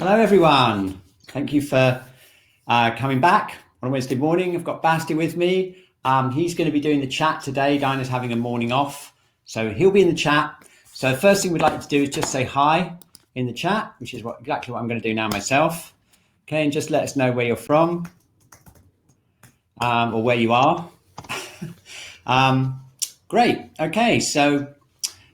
Hello, everyone. Thank you for coming back on a Wednesday morning. I've got Basti with me. He's going to be doing the chat today. Dinah's having a morning off, so he'll be in the chat. So the first thing we'd like to do is just say hi in the chat, which is exactly what I'm going to do now myself. Okay, and just let us know where you're from or where you are. Great. Okay, so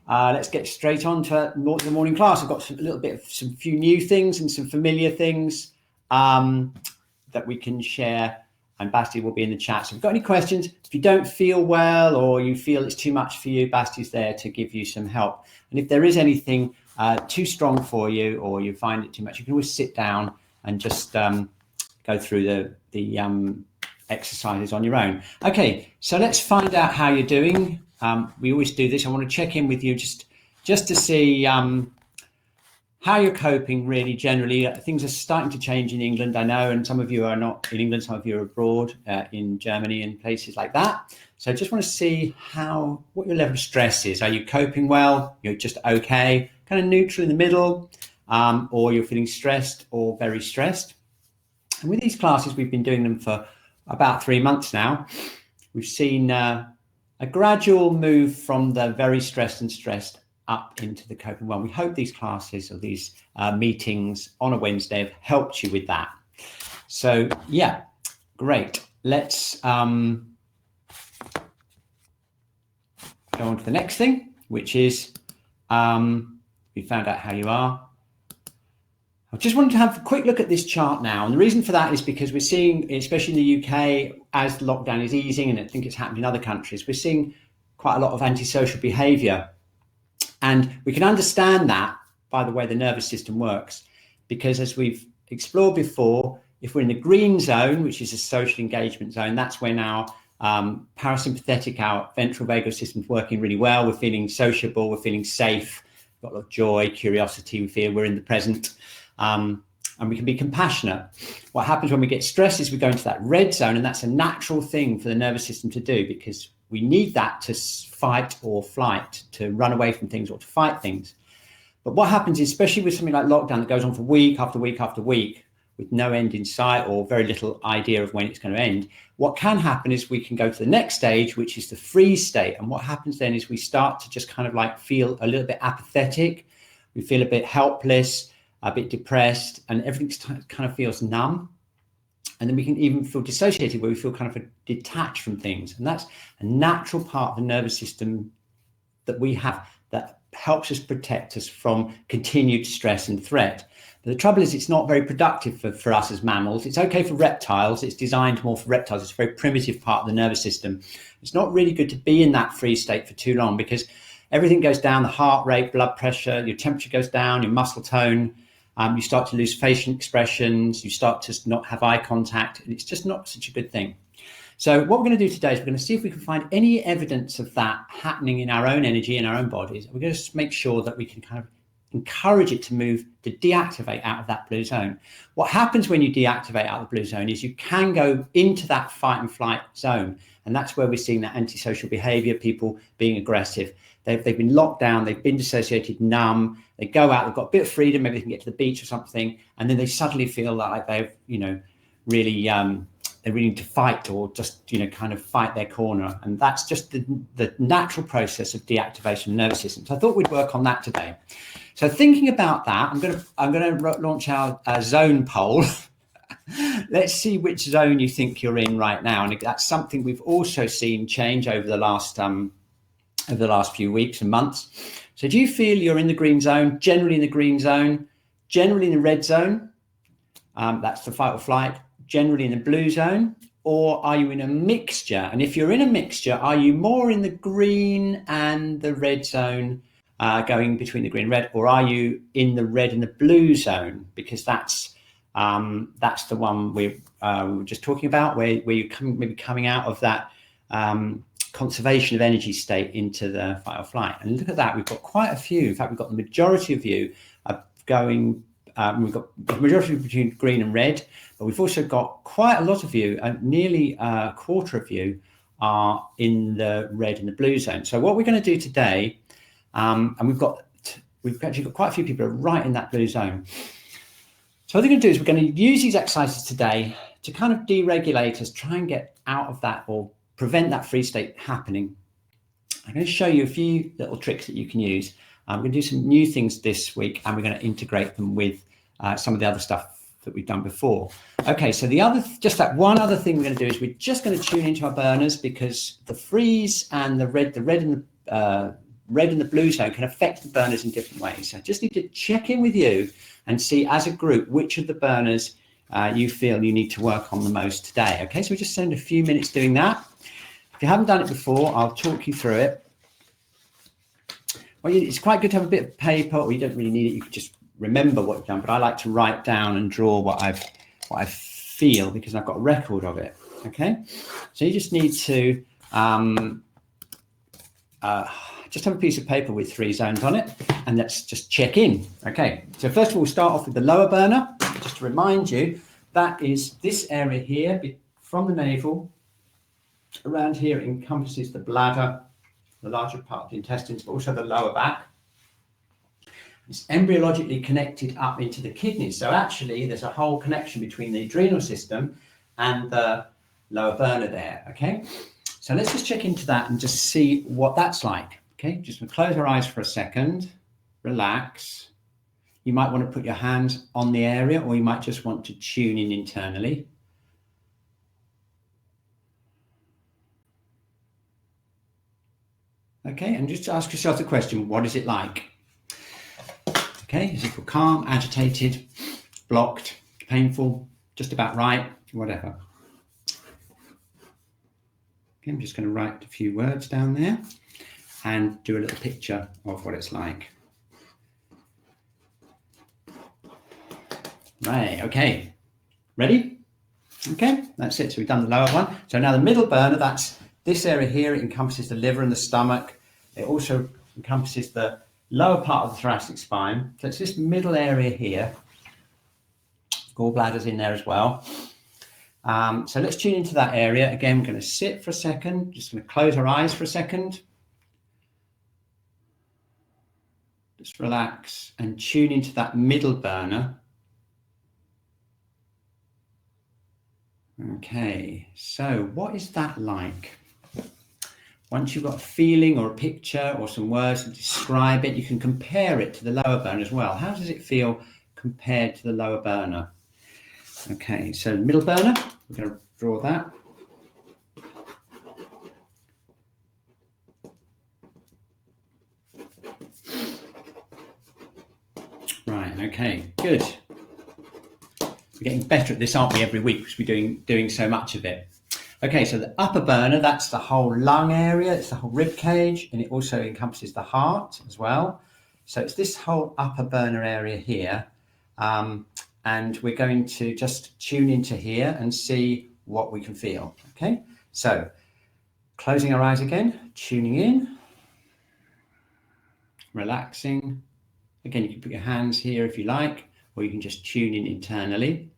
let's get straight on to the morning class. I've got some few new things and some familiar things that we can share, and Basti will be in the chat. So if you've got any questions, if you don't feel well or you feel it's too much for you, Basti's there to give you some help. And if there is anything too strong for you or you find it too much, you can always sit down and just go through the exercises on your own. Okay, so let's find out how you're doing. We always do this. I want to check in with you just to see how you're coping really generally. Things are starting to change in England, I know, and some of you are not in England, some of you are abroad in Germany and places like that. So I just want to see what your level of stress is. Are you coping well? You're just okay, kind of neutral in the middle, or you're feeling stressed or very stressed. And with these classes, we've been doing them for about 3 months now. We've seen a gradual move from the very stressed up into the coping well. We hope these classes or these meetings on a Wednesday have helped you with that. So yeah, great. Let's go on to the next thing, which is we found out how you are. I just wanted to have a quick look at this chart now. And the reason for that is because we're seeing, especially in the UK, as the lockdown is easing, and I think it's happened in other countries, we're seeing quite a lot of antisocial behavior. And we can understand that by the way the nervous system works, because as we've explored before, if we're in the green zone, which is a social engagement zone, that's when our parasympathetic, our ventral vagal system's working really well. We're feeling sociable, we're feeling safe, we've got a lot of joy, curiosity, we feel we're in the present. And we can be compassionate. What happens when we get stressed is we go into that red zone, and that's a natural thing for the nervous system to do, because we need that to fight or flight, to run away from things or to fight things. But what happens is, especially with something like lockdown that goes on for week after week after week with no end in sight or very little idea of when it's going to end, what can happen is we can go to the next stage, which is the freeze state. And what happens then is we start to just kind of like feel a little bit apathetic. We feel a bit helpless, a bit depressed, and everything kind of feels numb. And then we can even feel dissociated, where we feel kind of detached from things. And that's a natural part of the nervous system that we have that helps us protect us from continued stress and threat. But the trouble is, it's not very productive for us as mammals. It's okay for reptiles. It's designed more for reptiles. It's a very primitive part of the nervous system. It's not really good to be in that freeze state for too long, because everything goes down, the heart rate, blood pressure, your temperature goes down, your muscle tone. You start to lose facial expressions, you start to not have eye contact, and it's just not such a good thing. So what we're going to do today is we're going to see if we can find any evidence of that happening in our own energy, in our own bodies. We're going to make sure that we can kind of encourage it to move, to deactivate out of that blue zone. What happens when you deactivate out of the blue zone is you can go into that fight and flight zone. And that's where we're seeing that antisocial behavior, people being aggressive. They've been locked down, they've been dissociated, numb, they go out, they've got a bit of freedom, maybe they can get to the beach or something, and then they suddenly feel like they've, really, they really need to fight or just, kind of fight their corner. And that's just the natural process of deactivation of the nervous system. So I thought we'd work on that today. So thinking about that, I'm going to launch our zone poll. Let's see which zone you think you're in right now. And that's something we've also seen change over the last few weeks and months. So do you feel you're in the green zone, generally in the green zone, generally in the red zone? That's the fight or flight, generally in the blue zone, or are you in a mixture? And if you're in a mixture, are you more in the green and the red zone, going between the green and red, or are you in the red and the blue zone? Because that's the one we were just talking about, where you're maybe coming out of that conservation of energy state into the fight or flight. And look at that, we've got quite a few. In fact, we've got the majority of you going, we've got the majority between green and red, but we've also got quite a lot of you, nearly a quarter of you are in the red and the blue zone. So what we're going to do today, and we've actually got quite a few people who are right in that blue zone. So what we're going to do is we're going to use these exercises today to kind of deregulate us, try and get out of that or prevent that freeze state happening. I'm going to show you a few little tricks that you can use. I'm going to do some new things this week, and we're going to integrate them with some of the other stuff that we've done before. Okay, so just that one other thing we're going to do is we're just going to tune into our burners, because the freeze and the red and the blue zone can affect the burners in different ways. So I just need to check in with you and see as a group which of the burners you feel you need to work on the most today. Okay, so we just spend a few minutes doing that. If you haven't done it before, I'll talk you through it. Well, it's quite good to have a bit of paper, or you don't really need it. You can just remember what you've done, but I like to write down and draw what I feel, because I've got a record of it. Okay, so you just need to just have a piece of paper with 3 zones on it, and let's just check in. Okay, so first of all, we'll start off with the lower burner. Just to remind you, that is this area here from the navel. Around here it encompasses the bladder, the larger part of the intestines, but also the lower back. It's embryologically connected up into the kidneys. So actually there's a whole connection between the adrenal system and the lower burner there. Okay, so let's just check into that and just see what that's like. Okay, just gonna close our eyes for a second, relax. You might want to put your hands on the area, or you might just want to tune in internally. Okay, and just ask yourself the question, what is it like? Okay, does it feel calm, agitated, blocked, painful, just about right, whatever? Okay, I'm just going to write a few words down there and do a little picture of what it's like. Right, okay, ready? Okay, that's it. So we've done the lower one. So now the middle burner, that's this area here. It encompasses the liver and the stomach. It also encompasses the lower part of the thoracic spine. So it's this middle area here. Gallbladder's in there as well. So let's tune into that area. Again, we're going to sit for a second. Just going to close our eyes for a second. Just relax and tune into that middle burner. Okay, so what is that like? Once you've got a feeling or a picture or some words to describe it, you can compare it to the lower burner as well. How does it feel compared to the lower burner? Okay, so middle burner, we're going to draw that. Right, okay, good. We're getting better at this, aren't we, every week, because we're doing so much of it. Okay, so the upper burner, that's the whole lung area, it's the whole rib cage, and it also encompasses the heart as well. So it's this whole upper burner area here, and we're going to just tune into here and see what we can feel. Okay, so closing our eyes again, tuning in, relaxing. Again, you can put your hands here if you like, or you can just tune in internally.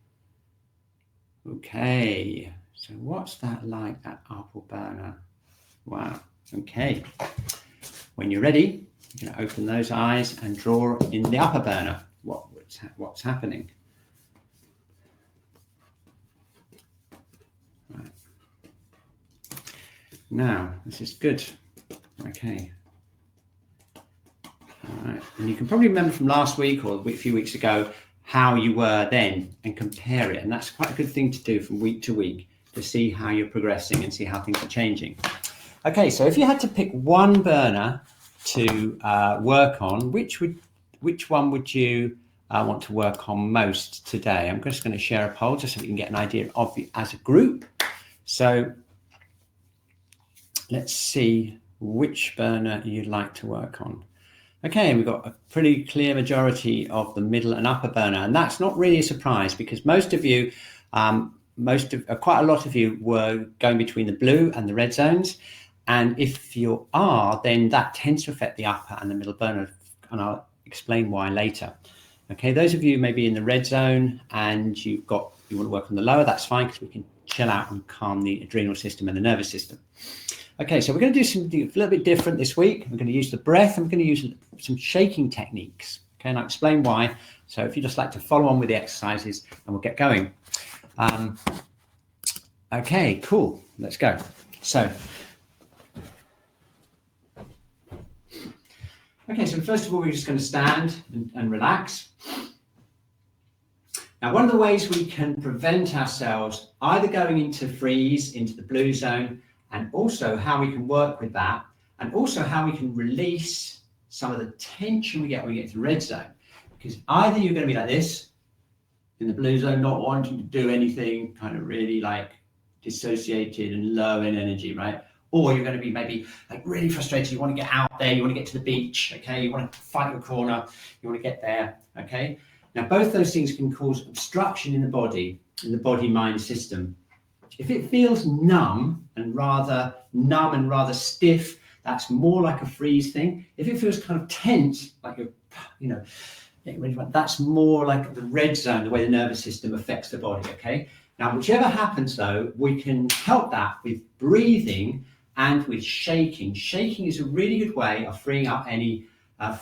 Okay, so what's that like, that upper burner? Wow, okay. When you're ready, you're going to open those eyes and draw in the upper burner. What's happening? Right. Now, this is good. Okay. All right, and you can probably remember from last week or a few weeks ago how you were then and compare it. And that's quite a good thing to do from week to week, to see how you're progressing and see how things are changing. Okay, so if you had to pick one burner to work on, which one would you want to work on most today? I'm just going to share a poll just so we can get an idea of it as a group. So let's see which burner you'd like to work on. Okay, we've got a pretty clear majority of the middle and upper burner, and that's not really a surprise because most of you, quite a lot of you were going between the blue and the red zones, and if you are, then that tends to affect the upper and the middle burner, and I'll explain why later. Okay, those of you maybe in the red zone and you want to work on the lower, that's fine because we can chill out and calm the adrenal system and the nervous system. Okay, so we're going to do something a little bit different this week. We're going to use the breath and we're going to use some shaking techniques. Okay, and I'll explain why. So if you just like to follow on with the exercises, and we'll get going. Okay, cool. Let's go. So, okay, so first of all, we're just going to stand and relax. Now, one of the ways we can prevent ourselves either going into freeze, into the blue zone, and also how we can work with that, and also how we can release some of the tension we get when we get to the red zone. Because either you're going to be like this, in the blue zone, not wanting to do anything, kind of really like dissociated and low in energy, right? Or you're going to be maybe like really frustrated. You want to get out there. You want to get to the beach. Okay. You want to fight your corner. You want to get there. Okay. Now, both those things can cause obstruction in the body-mind system. If it feels numb and rather stiff, that's more like a freeze thing. If it feels kind of tense, like you're, that's more like the red zone, the way the nervous system affects the body. Okay. Now, whichever happens, though, we can help that with breathing and with shaking. Shaking is a really good way of freeing up any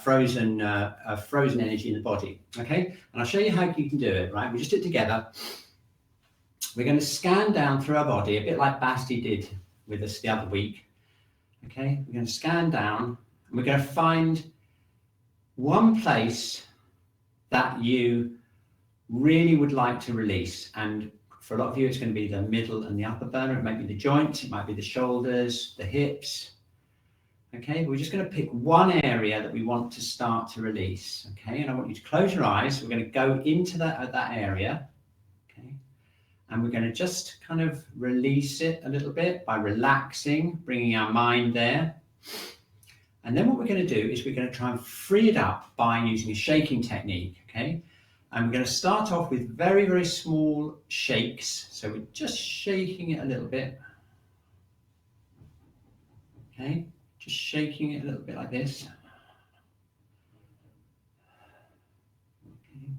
frozen energy in the body. Okay, and I'll show you how you can do it. Right, we just do it together. We're going to scan down through our body, a bit like Basti did with us the other week. Okay, we're going to scan down, and we're going to find one place that you really would like to release. And for a lot of you, it's going to be the middle and the upper burner. It might be the joints, it might be the shoulders, the hips. Okay, we're just going to pick one area that we want to start to release. Okay, and I want you to close your eyes. We're going to go into that area. Okay, and we're going to just kind of release it a little bit by relaxing, bringing our mind there. And then what we're going to do is we're going to try and free it up by using a shaking technique. Okay, and we're going to start off with very, very small shakes. So we're just shaking it a little bit. Okay. Just shaking it a little bit like this. Okay.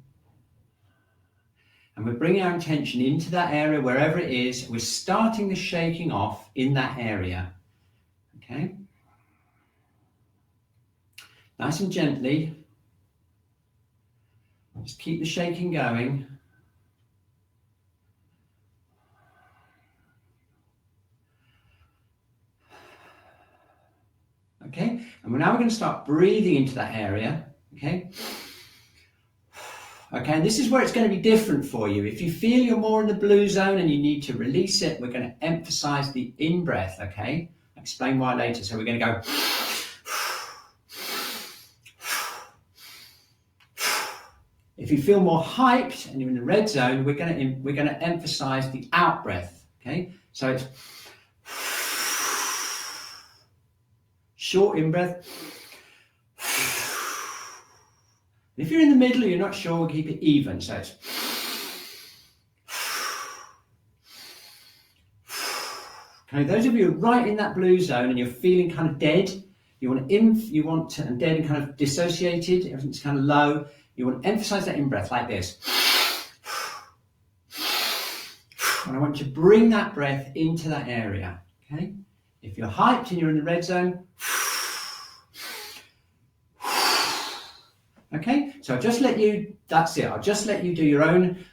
And we're bringing our intention into that area, wherever it is. We're starting the shaking off in that area. Okay. Nice and gently. Just keep the shaking going. Okay, and now we're going to start breathing into that area. Okay. Okay, and this is where it's going to be different for you. If you feel you're more in the blue zone and you need to release it, we're going to emphasize the in-breath. Okay, I'll explain why later. So we're going to go. If you feel more hyped and you're in the red zone, we're going to emphasize the out-breath. Okay, so it's short in-breath. If you're in the middle or you're not sure, we'll keep it even. So it's okay. Those of you who are right in that blue zone and you're feeling kind of dead, and dead and kind of dissociated, everything's kind of low. You want to emphasize that in-breath like this. And I want you to bring that breath into that area. Okay. If you're hyped and you're in the red zone. Okay, so I'll just let you do your own,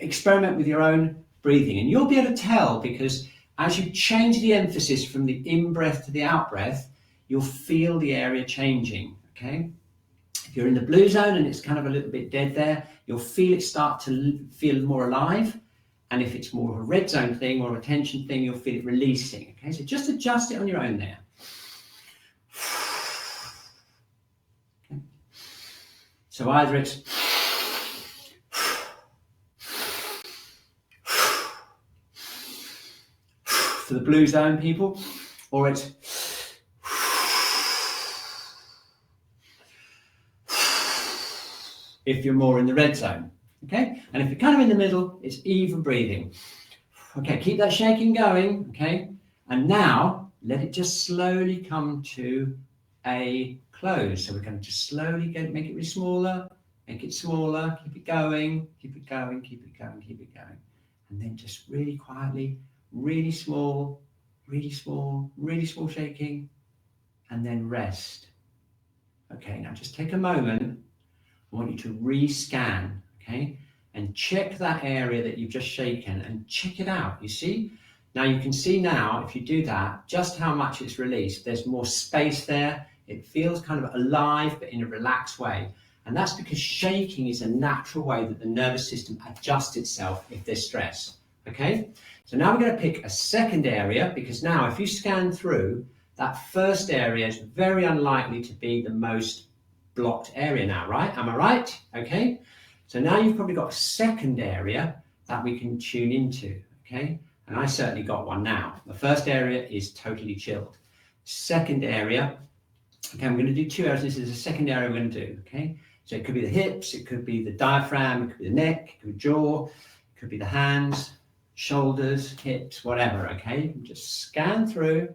experiment with your own breathing. And you'll be able to tell, because as you change the emphasis from the in-breath to the out-breath, you'll feel the area changing, okay? If you're in the blue zone and it's kind of a little bit dead there, you'll feel it start to feel more alive. And if it's more of a red zone thing or a tension thing, you'll feel it releasing, okay? So just adjust it on your own there. So either it's for the blue zone people, or it's if you're more in the red zone, okay? And if you're kind of in the middle, it's even breathing. Okay, keep that shaking going, okay? And now let it just slowly come to a close. So we're going to just slowly make it really smaller, make it smaller, keep it going, keep it going, keep it going, keep it going. And then just really quietly, really small, really small, really small shaking, and then rest. Okay, now just take a moment. I want you to re-scan, okay? And check that area that you've just shaken and check it out, you see? Now you can see now, if you do that, just how much it's released. There's more space there. It feels kind of alive, but in a relaxed way. And that's because shaking is a natural way that the nervous system adjusts itself if there's stress, okay? So now we're going to pick a second area, because now if you scan through, that first area is very unlikely to be the most blocked area now, right? Am I right? Okay. So now you've probably got a second area that we can tune into, okay? And I certainly got one now. The first area is totally chilled. Second area, okay, I'm going to do two areas. This is the second area we're going to do, okay? So it could be the hips, it could be the diaphragm, it could be the neck, it could be jaw, it could be the hands, shoulders, hips, whatever, okay? Just scan through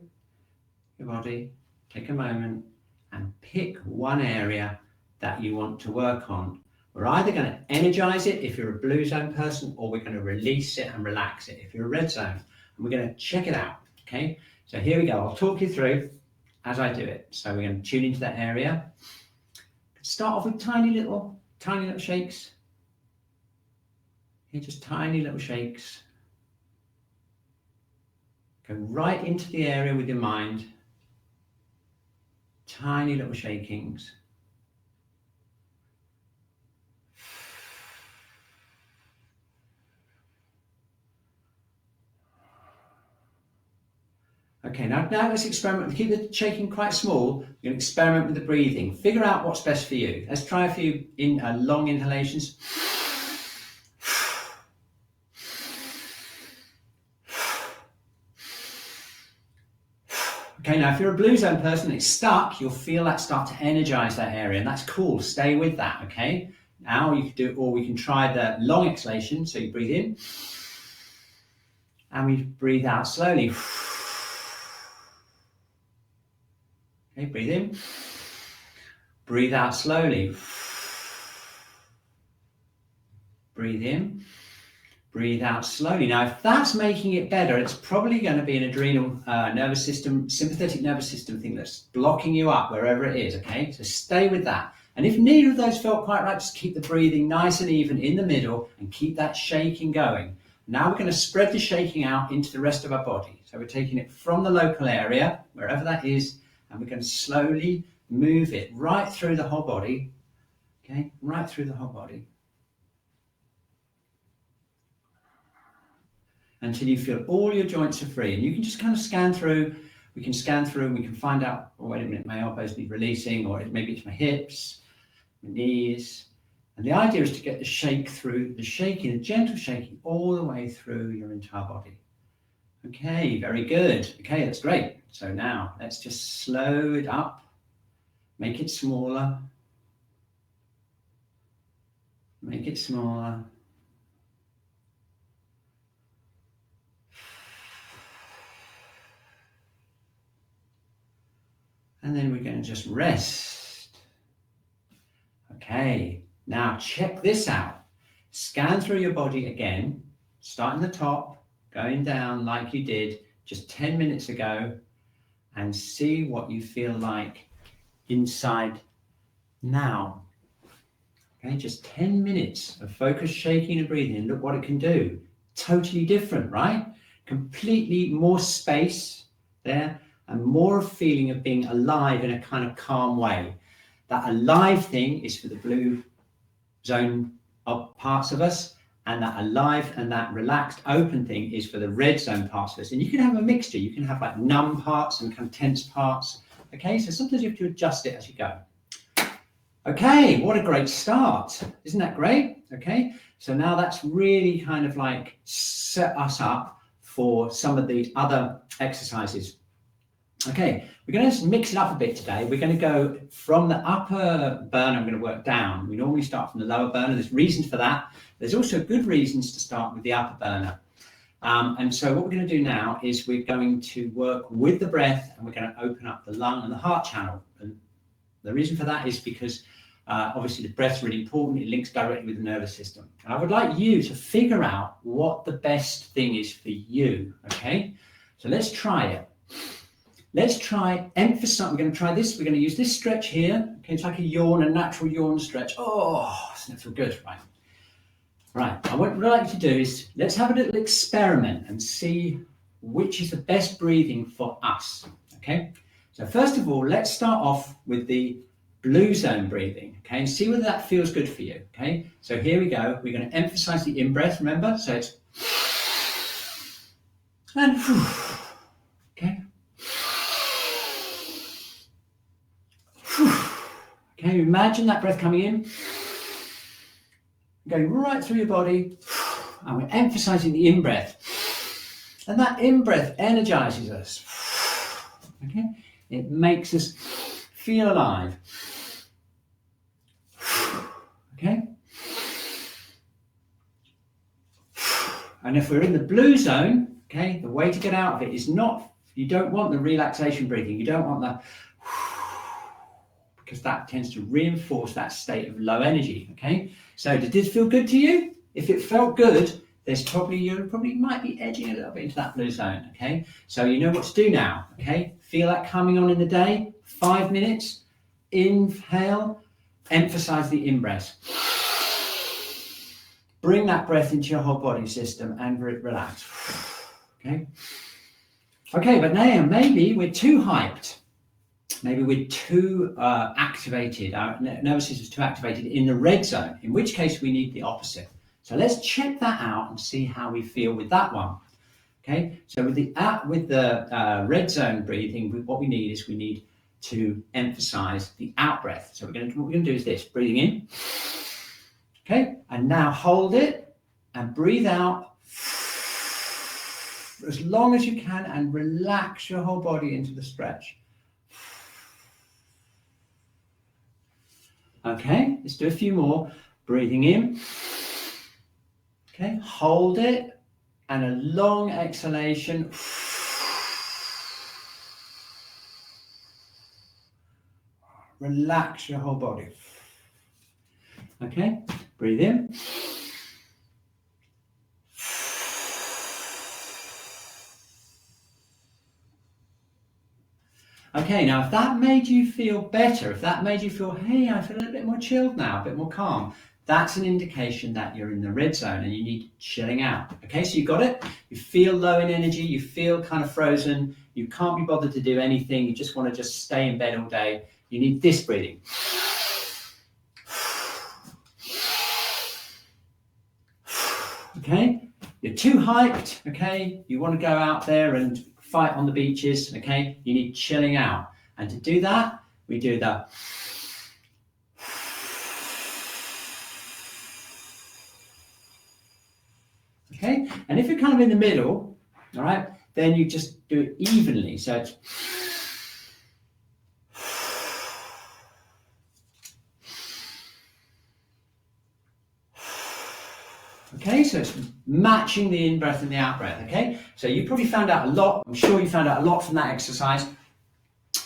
your body, take a moment and pick one area that you want to work on. We're either going to energize it if you're a blue zone person, or we're going to release it and relax it if you're a red zone. And we're going to check it out, okay? So here we go. I'll talk you through as I do it. So we're going to tune into that area. Start off with tiny little shakes. Here, just tiny little shakes. Go right into the area with your mind. Tiny little shakings. Okay, now let's experiment. Keep the shaking quite small. You're going to experiment with the breathing. Figure out what's best for you. Let's try a few long inhalations. Okay, now if you're a blue zone person and it's stuck, you'll feel that start to energize that area, and that's cool. Stay with that, okay? Now you can do, or we can try the long exhalation. So you breathe in, and we breathe out slowly. Okay, breathe in, breathe out slowly. Breathe in, breathe out slowly. Now, if that's making it better, it's probably going to be an adrenal nervous system, sympathetic nervous system thing that's blocking you up wherever it is, okay? So stay with that. And if neither of those felt quite right, just keep the breathing nice and even in the middle and keep that shaking going. Now we're going to spread the shaking out into the rest of our body. So we're taking it from the local area, wherever that is, and we're going to slowly move it right through the whole body, okay? Right through the whole body. Until you feel all your joints are free. And you can just kind of scan through. We can scan through and we can find out, oh, wait a minute, my elbows need releasing, or maybe it's my hips, my knees. And the idea is to get the shake through, the shaking, the gentle shaking all the way through your entire body. Okay, very good. Okay, that's great. So now let's just slow it up, make it smaller, make it smaller. And then we're going to just rest. Okay, now check this out. Scan through your body again, starting at the top, going down like you did just 10 minutes ago, and see what you feel like inside now. Okay, just 10 minutes of focused shaking and breathing, and look what it can do. Totally different, right? Completely more space there, and more a feeling of being alive in a kind of calm way. That alive thing is for the blue zone parts of us, and that alive and that relaxed open thing is for the red zone parts of us. And you can have a mixture. You can have like numb parts and kind of tense parts. Okay, so sometimes you have to adjust it as you go. Okay, what a great start. Isn't that great? Okay, so now that's really kind of like set us up for some of the other exercises. Okay, we're going to mix it up a bit today. We're going to go from the upper burner, I'm going to work down. We normally start from the lower burner. There's reasons for that. There's also good reasons to start with the upper burner. And so what we're going to do now is we're going to work with the breath, and we're going to open up the lung and the heart channel. And the reason for that is because obviously the breath's really important. It links directly with the nervous system. And I would like you to figure out what the best thing is for you, okay? So let's try it. let's try emphasize. We're going to try this. We're going to use this stretch here. Okay, it's like a yawn, a natural yawn stretch. Oh, doesn't it feel good? Right. Right. What I'd like to do is let's have a little experiment and see which is the best breathing for us. Okay. So first of all, let's start off with the blue zone breathing. Okay, and see whether that feels good for you. Okay. So here we go. We're going to emphasize the in breath. Remember. So it's and okay. Okay, imagine that breath coming in, going right through your body, and we're emphasizing the in breath. And that in breath energizes us. Okay, it makes us feel alive. Okay. And if we're in the blue zone, okay, the way to get out of it is not, you don't want the relaxation breathing. You don't want the, because that tends to reinforce that state of low energy. Okay. So did this feel good to you? If it felt good, you probably might be edging a little bit into that blue zone. Okay. So you know what to do now. Okay. Feel that coming on in the day. 5 minutes. Inhale. Emphasize the in breath. Bring that breath into your whole body system and relax. Okay. Okay, but now maybe we're too hyped. Maybe we're too activated. Our nervous system is too activated in the red zone, in which case we need the opposite. So let's check that out and see how we feel with that one. Okay, so with the red zone breathing, what we need to emphasize the out breath. So what we're going to do is this: breathing in. Okay, and now hold it and breathe out as long as you can and relax your whole body into the stretch. Okay, let's do a few more. Breathing in. Okay, hold it and a long exhalation. Relax your whole body. Okay, breathe in. Okay, now if that made you feel better, if that made you feel, hey, I feel a little bit more chilled now, a bit more calm, that's an indication that you're in the red zone and you need chilling out. Okay, so you got it? You feel low in energy, you feel kind of frozen, you can't be bothered to do anything, you just want to just stay in bed all day. You need this breathing. Okay, you're too hyped, okay, you want to go out there and fight on the beaches, okay, you need chilling out. And to do that, we do the okay, and if you're kind of in the middle, all right, then you just do it evenly. So it's okay, so it's matching the in-breath and the out-breath, okay? So you probably found out a lot. I'm sure you found out a lot from that exercise.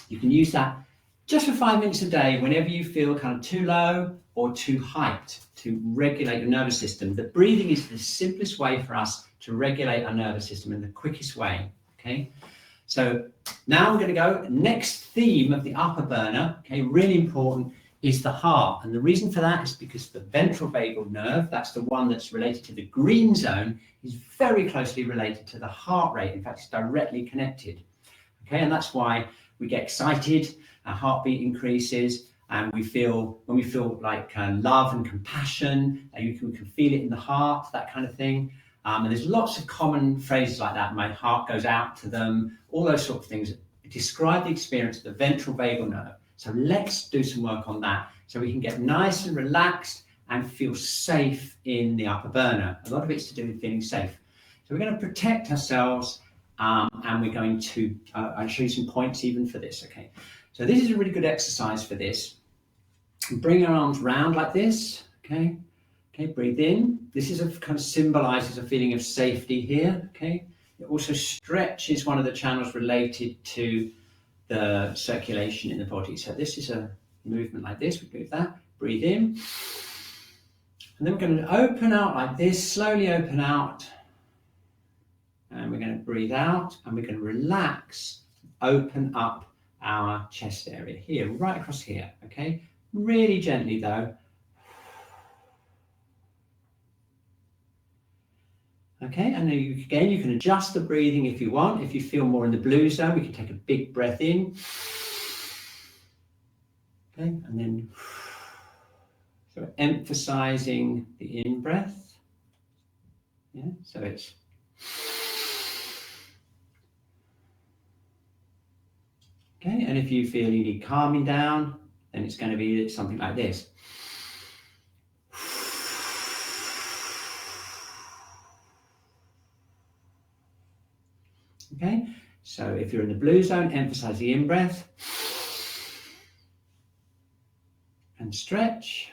You can use that just for 5 minutes a day whenever you feel kind of too low or too hyped to regulate your nervous system. The breathing is the simplest way for us to regulate our nervous system in the quickest way, okay? So now we're going to go, next theme of the upper burner, okay, really important, is the heart. And the reason for that is because the ventral vagal nerve, that's the one that's related to the green zone, is very closely related to the heart rate. In fact, it's directly connected. Okay, and that's why we get excited, our heartbeat increases, and when we feel like love and compassion, we can feel it in the heart, that kind of thing. And there's lots of common phrases like that. My heart goes out to them, all those sort of things describe the experience of the ventral vagal nerve. So let's do some work on that so we can get nice and relaxed and feel safe in the upper burner. A lot of it's to do with feeling safe. So we're going to protect ourselves and we're going to, I'll show you some points even for this, okay? So this is a really good exercise for this. Bring your arms round like this, okay? Okay, breathe in. This is kind of symbolizes a feeling of safety here, okay? It also stretches one of the channels related to the circulation in the body. So this is a movement like this. We do that. Breathe in. And then we're going to open out like this, slowly open out. And we're going to breathe out and we're going to relax open up our chest area here, right across here, okay? Really gently though. Okay, and then again, you can adjust the breathing if you want. If you feel more in the blue zone, we can take a big breath in. Okay, and then so emphasizing the in-breath. Yeah, so it's okay, and if you feel you need calming down, then it's going to be something like this. Okay, so if you're in the blue zone, emphasize the in-breath and stretch.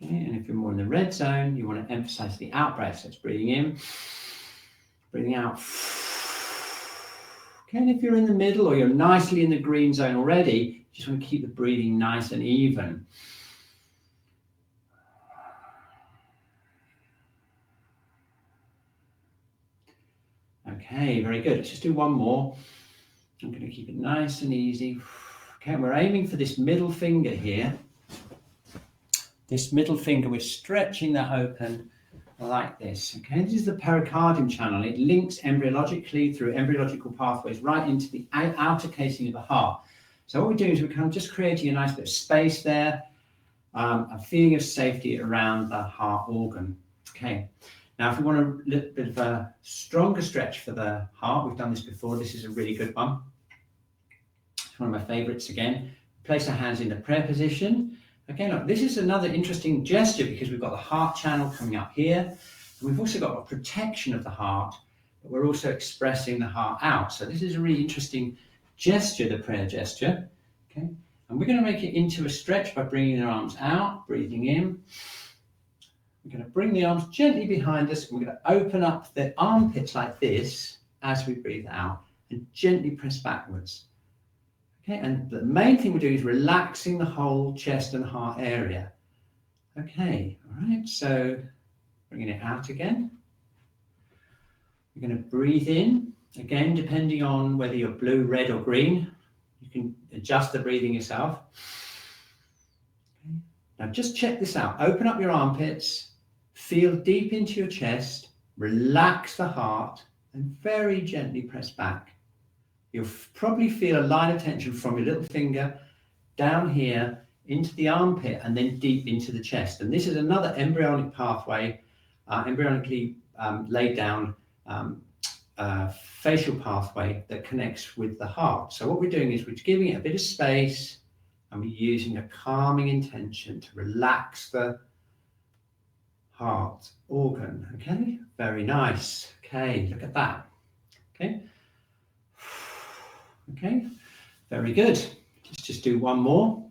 Okay, and if you're more in the red zone, you want to emphasize the out-breath. So it's breathing in, breathing out. Okay, and if you're in the middle or you're nicely in the green zone already, you just want to keep the breathing nice and even. Okay, very good. Let's just do one more. I'm going to keep it nice and easy. Okay, we're aiming for this middle finger here. This middle finger, we're stretching that open like this. Okay, this is the pericardium channel. It links embryologically through embryological pathways right into the outer casing of the heart. So what we're doing is we're kind of just creating a nice bit of space there, a feeling of safety around the heart organ. Okay. Now, if we want a little bit of a stronger stretch for the heart, we've done this before. This is a really good one. It's one of my favorites again. Place our hands in the prayer position. Okay, look, this is another interesting gesture because we've got the heart channel coming up here. And we've also got a protection of the heart, but we're also expressing the heart out. So this is a really interesting gesture, the prayer gesture. Okay, and we're going to make it into a stretch by bringing the arms out, breathing in. We're going to bring the arms gently behind us. We're going to open up the armpits like this as we breathe out and gently press backwards. Okay, and the main thing we're doing is relaxing the whole chest and heart area. Okay, all right, so bringing it out again. We're going to breathe in. Again, depending on whether you're blue, red or green, you can adjust the breathing yourself. Okay. Now just check this out. Open up your armpits. Feel deep into your chest, relax the heart, and very gently press back. You'll probably feel a line of tension from your little finger down here into the armpit and then deep into the chest. And this is another embryonic pathway, embryonically laid down facial pathway that connects with the heart. So what we're doing is we're giving it a bit of space and we're using a calming intention to relax the heart organ. Okay, very nice. Okay, look at that. Okay, okay, very good. Let's just do one more.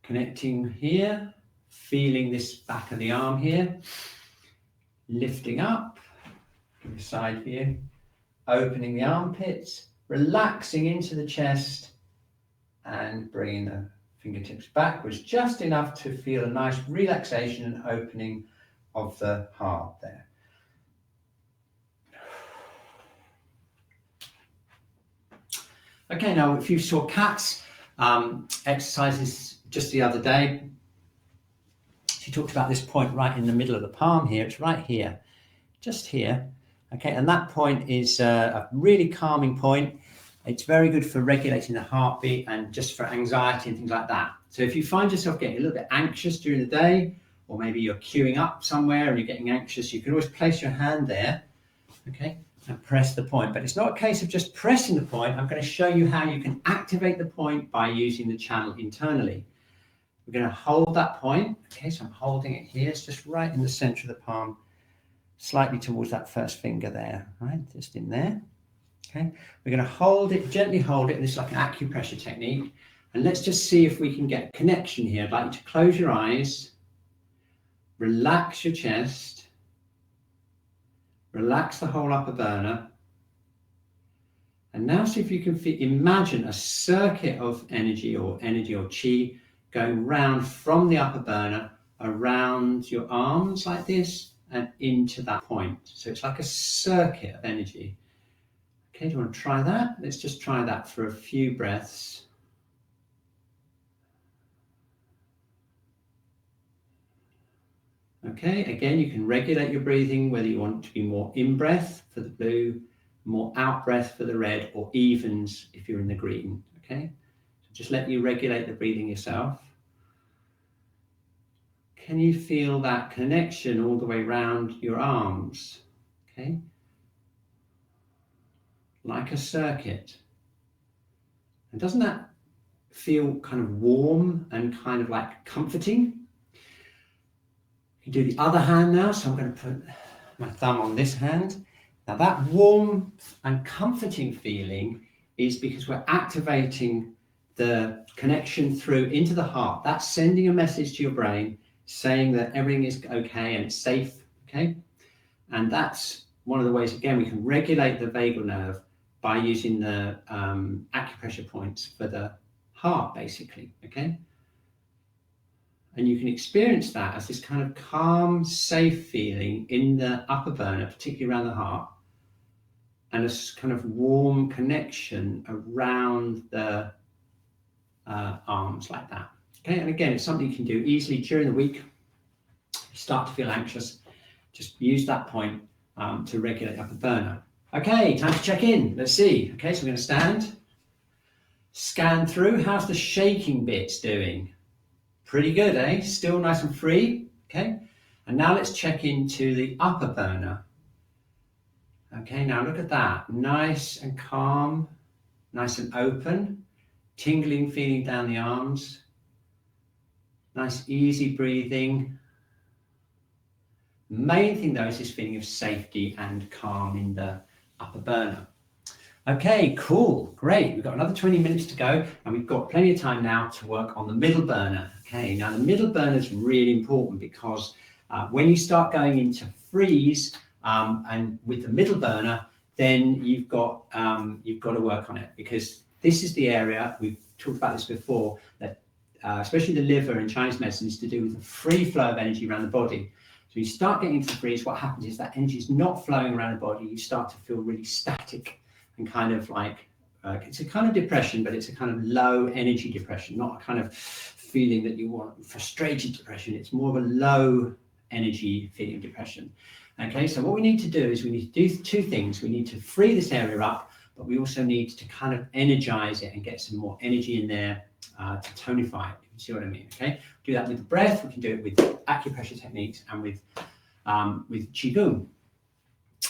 Connecting here, feeling this back of the arm here, lifting up, give a side view, opening the armpits, relaxing into the chest and bringing the fingertips backwards, just enough to feel a nice relaxation and opening of the heart there. Okay, now if you saw Kat's exercises just the other day, she talked about this point right in the middle of the palm here. It's right here, just here. Okay, and that point is a really calming point. It's very good for regulating the heartbeat and just for anxiety and things like that. So if you find yourself getting a little bit anxious during the day, or maybe you're queuing up somewhere and you're getting anxious, you can always place your hand there, okay, and press the point. But it's not a case of just pressing the point. I'm going to show you how you can activate the point by using the channel internally. We're going to hold that point. Okay, so I'm holding it here. It's just right in the center of the palm, slightly towards that first finger there, right, just in there. Okay, we're going to hold it, gently hold it. This is like an acupressure technique. And let's just see if we can get a connection here. I'd like you to close your eyes, relax your chest, relax the whole upper burner. And now see if you can imagine a circuit of energy or chi going round from the upper burner around your arms like this and into that point. So it's like a circuit of energy. Okay, do you want to try that? Let's just try that for a few breaths. Okay, again, you can regulate your breathing, whether you want to be more in-breath for the blue, more out-breath for the red, or evens if you're in the green, okay? So just let you regulate the breathing yourself. Can you feel that connection all the way around your arms, okay? Like a circuit. And doesn't that feel kind of warm and kind of like comforting? You can do the other hand now, so I'm going to put my thumb on this hand. Now that warm and comforting feeling is because we're activating the connection through into the heart. That's sending a message to your brain saying that everything is okay and it's safe, okay? And that's one of the ways, again, we can regulate the vagal nerve by using the acupressure points for the heart, basically, okay? And you can experience that as this kind of calm, safe feeling in the upper burner, particularly around the heart, and a kind of warm connection around the arms like that. Okay, and again, it's something you can do easily during the week. You start to feel anxious, just use that point to regulate upper burner. Okay, time to check in. Let's see. Okay, so we're going to stand, scan through. How's the shaking bits doing? Pretty good, eh? Still nice and free, okay? And now let's check into the upper burner. Okay, now look at that. Nice and calm, nice and open, tingling feeling down the arms. Nice, easy breathing. Main thing though is this feeling of safety and calm in the upper burner. Okay, cool, great. We've got another 20 minutes to go and we've got plenty of time now to work on the middle burner. Okay, now the middle burner is really important because when you start going into freeze and with the middle burner, then you've got to work on it because this is the area, we've talked about this before, that especially the liver in Chinese medicine is to do with the free flow of energy around the body. So you start getting into freeze, what happens is that energy is not flowing around the body, you start to feel really static and kind of like, it's a kind of depression, but it's a kind of low energy depression, not a kind of feeling that you want, frustrated depression. It's more of a low energy feeling of depression. Okay, so what we need to do is we need to do two things. We need to free this area up, but we also need to kind of energize it and get some more energy in there to tonify it. You see what I mean? Okay, do that with the breath. We can do it with acupressure techniques and with Qigong.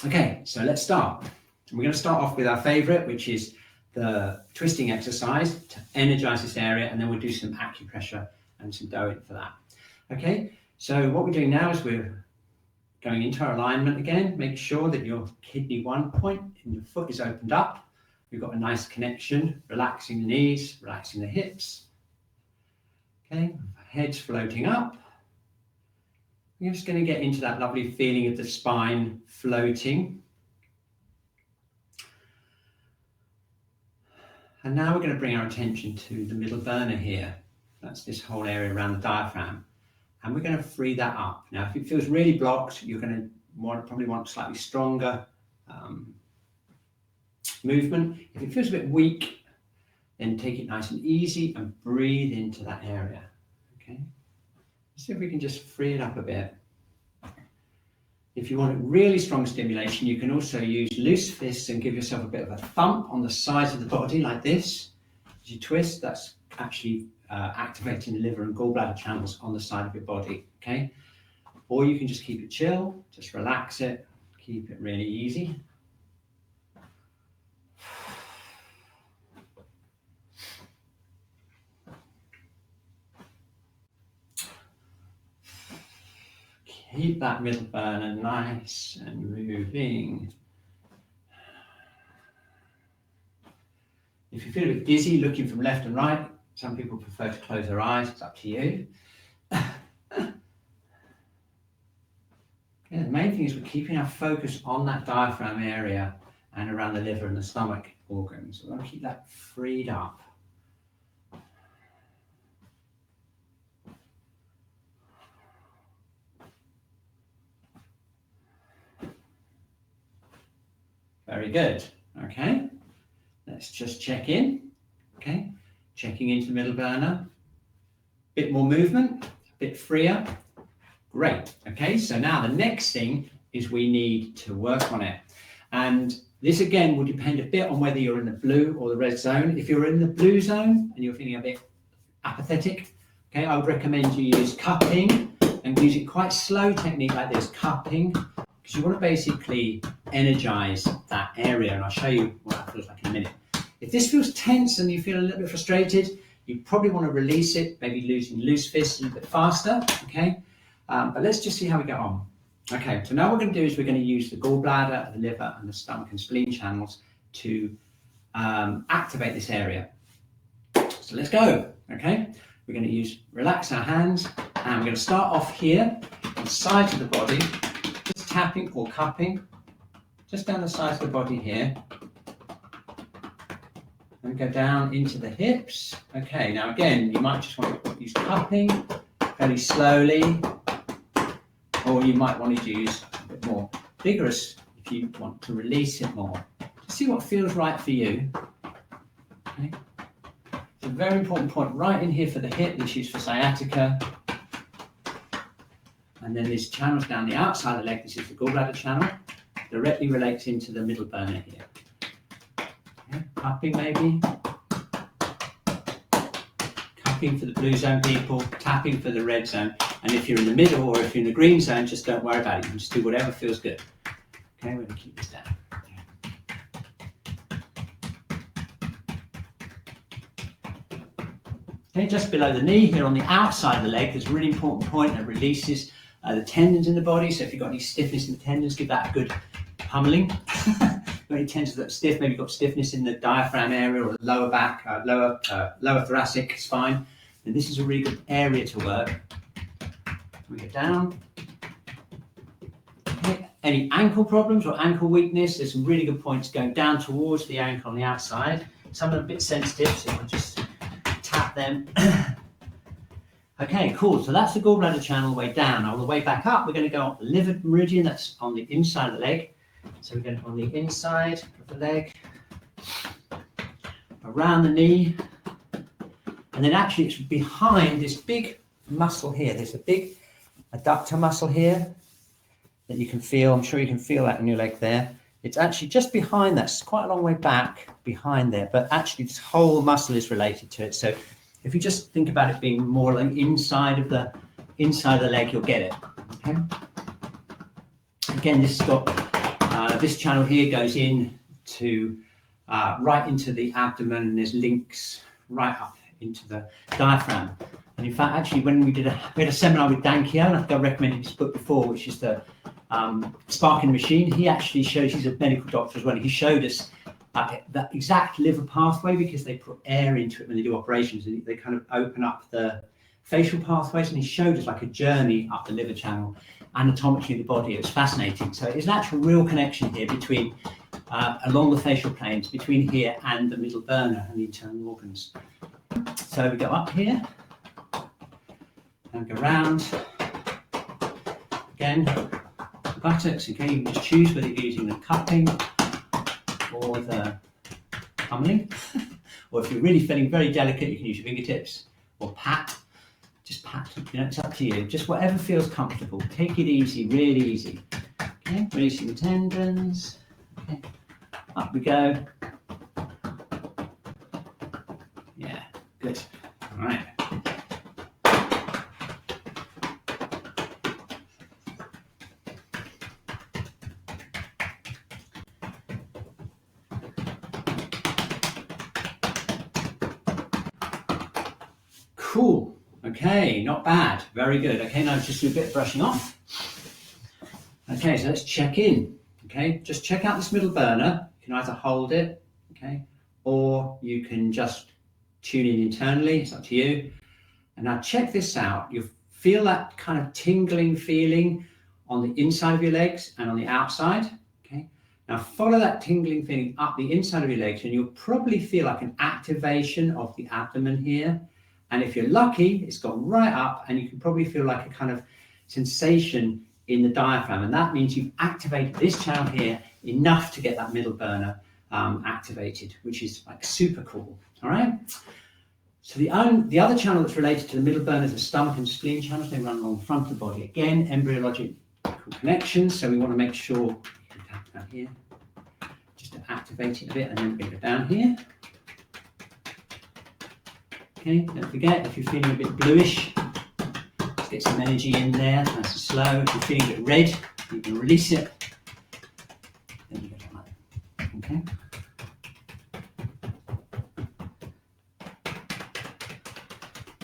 Okay, so let's start. We're going to start off with our favorite, which is the twisting exercise to energize this area, and then we'll do some acupressure and some Doing for that. Okay, so what we're doing now is we're going into our alignment again. Make sure that your kidney 1 point in your foot is opened up. We've got a nice connection, relaxing the knees, relaxing the hips. Okay, head's floating up. We're just going to get into that lovely feeling of the spine floating. And now we're going to bring our attention to the middle burner here. That's this whole area around the diaphragm. And we're going to free that up. Now, if it feels really blocked, you're going to probably want slightly stronger movement. If it feels a bit weak, then take it nice and easy and breathe into that area. Okay. See if we can just free it up a bit. If you want really strong stimulation, you can also use loose fists and give yourself a bit of a thump on the sides of the body like this. As you twist, that's actually activating the liver and gallbladder channels on the side of your body, okay? Or you can just keep it chill, just relax it, keep it really easy. Keep that middle burner nice and moving. If you feel a bit dizzy looking from left and right, some people prefer to close their eyes, it's up to you. Okay, the main thing is we're keeping our focus on that diaphragm area and around the liver and the stomach organs. We're going to keep that freed up. Very good, okay. just check in, okay? Checking into the middle burner. Bit more movement, a bit freer. Great, okay? So now the next thing is we need to work on it. And this again will depend a bit on whether you're in the blue or the red zone. If you're in the blue zone and you're feeling a bit apathetic, okay, I would recommend you use cupping and use it quite slow technique like this, cupping, because you want to basically energize that area. And I'll show you what that feels like in a minute. If this feels tense and you feel a little bit frustrated, you probably want to release it, maybe using loose fists a little bit faster, okay? But let's just see how we get on. Okay, so now what we're going to do is we're going to use the gallbladder, the liver, and the stomach and spleen channels to activate this area. So let's go, okay? We're going to relax our hands, and we're going to start off here, on the sides of the body, just tapping or cupping, just down the sides of the body here. And go down into the hips. Okay, now again, you might just want to use cupping fairly slowly, or you might want to use a bit more vigorous if you want to release it more. Just see what feels right for you. Okay. It's a very important point right in here for the hip. This is for sciatica. And then there's channels down the outside of the leg. This is the gallbladder channel. Directly relates into the middle burner here. Okay. Cupping maybe. Cupping for the blue zone people, tapping for the red zone. And if you're in the middle or if you're in the green zone, just don't worry about it. You can just do whatever feels good. Okay, we're going to keep this down. Okay, just below the knee here on the outside of the leg, there's a really important point that releases the tendons in the body. So if you've got any stiffness in the tendons, give that a good pummeling. Any tendons that are stiff, maybe you've got stiffness in the diaphragm area or the lower back, lower thoracic spine, then this is a really good area to work. We get down. Okay. Any ankle problems or ankle weakness, there's some really good points going down towards the ankle on the outside. Some are a bit sensitive, so I'll just tap them. Okay, cool. So that's the gallbladder channel way down. On the way back up, we're going to go up the liver meridian, that's on the inside of the leg. So we're going on the inside of the leg, around the knee, and then actually it's behind this big muscle here. There's a big adductor muscle here that you can feel. I'm sure you can feel that in your leg there. It's actually just behind that. It's quite a long way back behind there, but actually this whole muscle is related to it. So if you just think about it being more like inside of the leg, you'll get it. Okay. Again, this has got this channel here goes in to right into the abdomen, and there's links right up into the diaphragm. And in fact, actually, when we had a seminar with Dan Keown, I think I recommended this book before, which is the Spark in the Machine. He actually shows, he's a medical doctor as well, he showed us that exact liver pathway, because they put air into it when they do operations, and they kind of open up the facial pathways, and he showed us like a journey up the liver channel, anatomically the body. It was fascinating. So there's an actual real connection here between, along the facial planes, between here and the middle burner and the internal organs. So we go up here, and go round. Again, the buttocks, okay, you can just choose whether you're using the cupping or the pummeling. Or if you're really feeling very delicate, you can use your fingertips or pat. Just pat, it's up to you. Just whatever feels comfortable. Take it easy, really easy. Okay, releasing the tendons. Okay, up we go. Yeah, good. All right. Cool. Okay, not bad. Very good. Okay, now just do a bit of brushing off. Okay, so let's check in. Okay, just check out this middle burner. You can either hold it, okay, or you can just tune in internally. It's up to you. And now check this out. You feel that kind of tingling feeling on the inside of your legs and on the outside. Okay, now follow that tingling feeling up the inside of your legs, and you'll probably feel like an activation of the abdomen here. And if you're lucky, it's gone right up, and you can probably feel like a kind of sensation in the diaphragm. And that means you've activated this channel here enough to get that middle burner activated, which is like super cool. All right. So the other channel that's related to the middle burner is the stomach and spleen channels. They run along the front of the body. Again, embryological connections. So we want to make sure you can tap down here, just to activate it a bit, and then bring it down here. Okay, don't forget, if you're feeling a bit bluish, let's get some energy in there, nice and slow. If you're feeling a bit red, you can release it. Then you go down like that. Okay.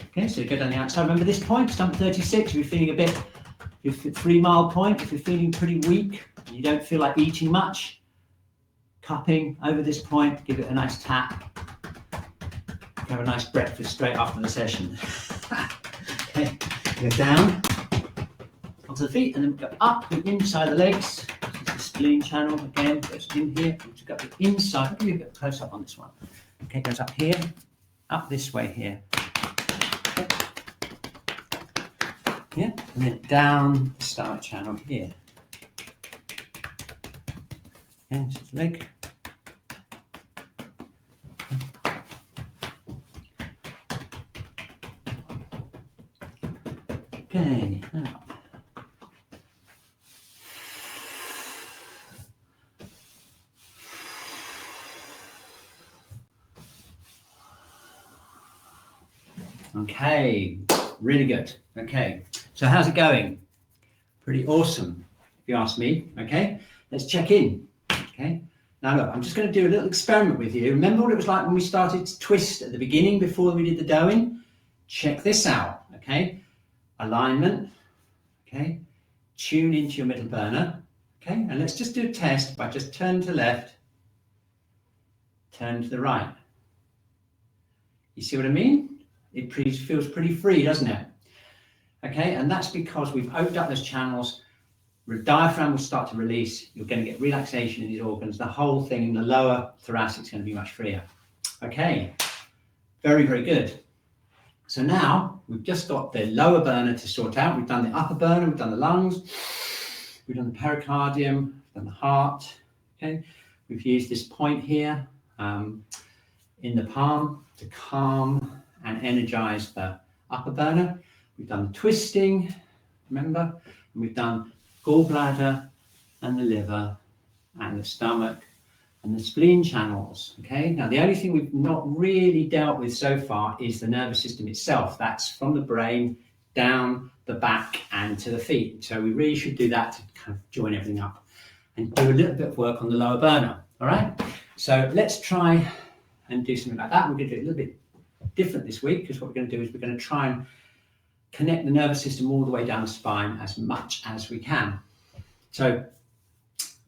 Okay, so go down the outside. Remember this point, stump 36, if you're feeling a bit, your 3 mile point, if you're feeling pretty weak, and you don't feel like eating much, cupping over this point, give it a nice tap. Have a nice breakfast straight after the session. Okay, go down onto the feet and then go up the inside of the legs. This is the spleen channel again, goes in here, to go the inside. I'll give you a bit close up on this one. Okay, goes up here, up this way here. Okay. Yeah, and then down the stomach channel here. And just leg. Okay, now. Okay, really good. Okay, so how's it going? Pretty awesome, if you ask me. Okay, let's check in. Okay, now look, I'm just going to do a little experiment with you. Remember what it was like when we started to twist at the beginning before we did the dough-in? Check this out, okay? Alignment, okay? Tune into your middle burner, okay? And let's just do a test by just turn to the left, turn to the right. You see what I mean? It feels pretty free, doesn't it? Okay, and that's because we've opened up those channels. The diaphragm will start to release. You're going to get relaxation in these organs. The whole thing in the lower thoracic is going to be much freer. Okay, very, very good. So now we've just got the lower burner to sort out. We've done the upper burner, we've done the lungs, we've done the pericardium, we've done the heart. Okay, we've used this point here in the palm to calm and energize the upper burner. We've done the twisting, remember, and we've done gallbladder and the liver and the stomach and the spleen channels. Okay, now the only thing we've not really dealt with so far is the nervous system itself. That's from the brain down the back and to the feet. So we really should do that to kind of join everything up and do a little bit of work on the lower burner. All right, so let's try and do something like that. We're going to do it a little bit different this week, because what we're going to do is we're going to try and connect the nervous system all the way down the spine as much as we can. So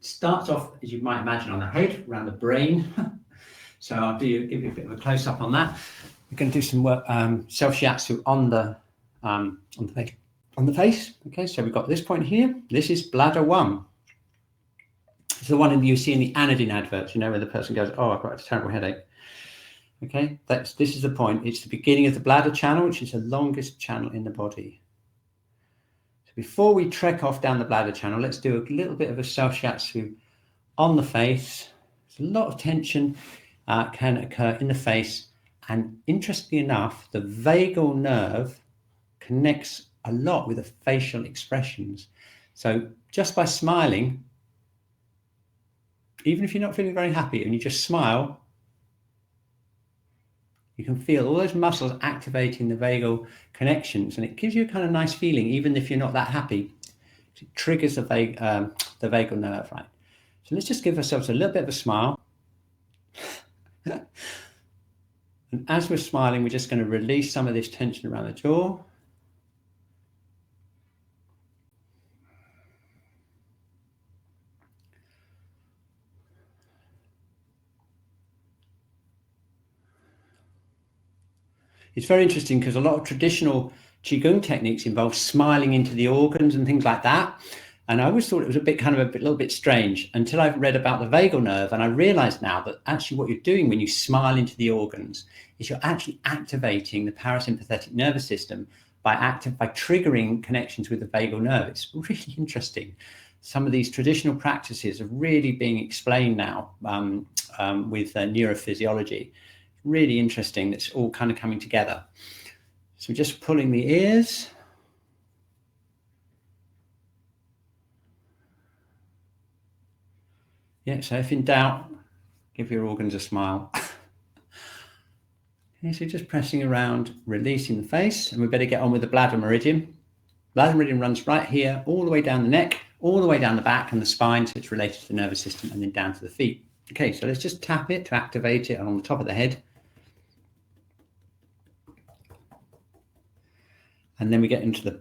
starts off, as you might imagine, on the head, around the brain. So I'll give you a bit of a close up on that. We're going to do some work, self shiatsu on the face. Okay, so we've got this point here. This is bladder 1. It's the one you see in the Anodin adverts, you know, where the person goes, "Oh, I've got a terrible headache." Okay, this is the point. It's the beginning of the bladder channel, which is the longest channel in the body. So before we trek off down the bladder channel, let's do a little bit of a self shiatsu on the face. There's a lot of tension can occur in the face, and interestingly enough, the vagal nerve connects a lot with the facial expressions. So just by smiling, even if you're not feeling very happy and you just smile, you can feel all those muscles activating the vagal connections, and it gives you a kind of nice feeling, even if you're not that happy. It triggers the vagal nerve, right? So let's just give ourselves a little bit of a smile. And as we're smiling, we're just going to release some of this tension around the jaw. It's very interesting because a lot of traditional Qigong techniques involve smiling into the organs and things like that. And I always thought it was a little bit strange until I've read about the vagal nerve. And I realized now that actually what you're doing when you smile into the organs is you're actually activating the parasympathetic nervous system by triggering connections with the vagal nerve. It's really interesting. some of these traditional practices are really being explained now with neurophysiology. Really interesting. It's all kind of coming together. So just pulling the ears. Yeah, so if in doubt, give your organs a smile. Okay, so just pressing around, releasing the face, and we better get on with the bladder meridian. Bladder meridian runs right here, all the way down the neck, all the way down the back and the spine, so it's related to the nervous system, and then down to the feet. Okay, so let's just tap it to activate it on the top of the head. And then we get into the